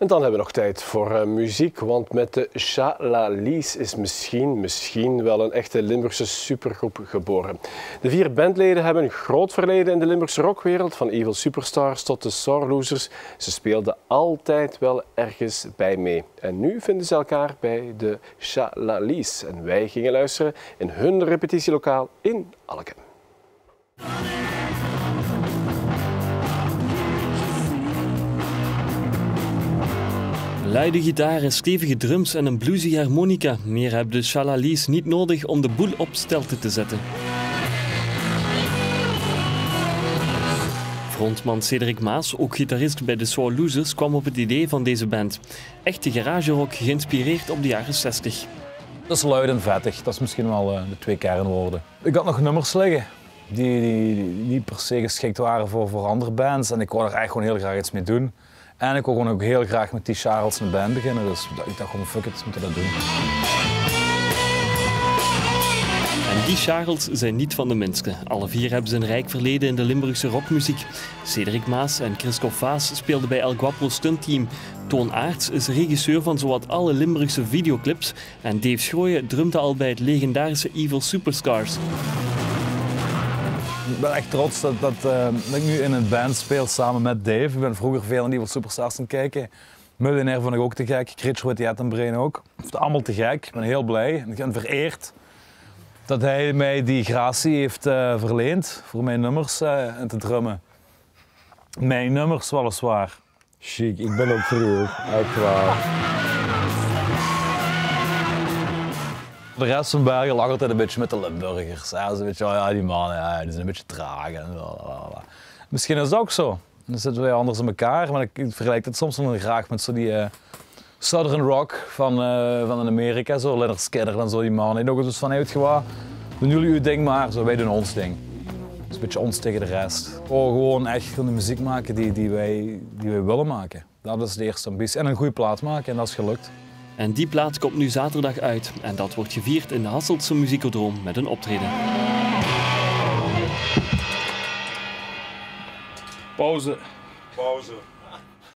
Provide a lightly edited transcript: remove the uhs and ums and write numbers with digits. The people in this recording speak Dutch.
En dan hebben we nog tijd voor muziek, want met de Chalalis is misschien wel een echte Limburgse supergroep geboren. De 4 bandleden hebben een groot verleden in de Limburgse rockwereld, van Evil Superstars tot de Sore Losers. Ze speelden altijd wel ergens bij mee. En nu vinden ze elkaar bij de Chalalis. En wij gingen luisteren in hun repetitielokaal in Alkem. Luide gitaren, stevige drums en een bluesy harmonica. Meer hebben de Chalalis niet nodig om de boel op stelte te zetten. Frontman Cedric Maas, ook gitarist bij de Sore Losers, kwam op het idee van deze band. Echte garagerock geïnspireerd op de jaren 60. Dat is luid en vettig, dat is misschien wel de 2 kernwoorden. Ik had nog nummers liggen die niet per se geschikt waren voor andere bands en ik wou er echt gewoon heel graag iets mee doen. En ik wil gewoon ook heel graag met die Charles een band beginnen, dus ik dacht gewoon fuck it, we moeten dat doen. En die Charles zijn niet van de minste. Alle 4 hebben ze een rijk verleden in de Limburgse rockmuziek. Cedric Maas en Christophe Vaas speelden bij El Guapo stuntteam. Toon Aerts is regisseur van zowat alle Limburgse videoclips. En Dave Schooyen drumde al bij het legendarische Evil Superstars. Ik ben echt trots dat ik nu in een band speel samen met Dave. Ik ben vroeger veel in Evil Superstars aan het kijken. Millionaire vond ik ook te gek, Critch with the Atom Brain ook. Ik vind het allemaal te gek. Ik ben heel blij en ik ben vereerd dat hij mij die gratie heeft verleend voor mijn nummers te drummen. Mijn nummers weliswaar. Chic, ik ben ook voor u, echt waar. De rest van Bergen lag altijd een beetje met de Limburgers. Ja, een beetje, ja, die mannen ja, die zijn een beetje traag. En blablabla. Misschien is dat ook zo. Dan zitten wij anders in elkaar, maar ik vergelijk het soms dan graag met zo die Southern Rock van Amerika, zo Lynyrd Skynyrd en zo die mannen. En ook eens van, hey, weet je wat, doen jullie uw ding maar, zo, wij doen ons ding. Dus een beetje ons tegen de rest. Gewoon echt de muziek maken die wij willen maken. Dat is de eerste ambitie. En een goede plaat maken en dat is gelukt. En die plaat komt nu zaterdag uit. En dat wordt gevierd in de Hasseltse Muziekodroom met een optreden. Pauze. Pauze.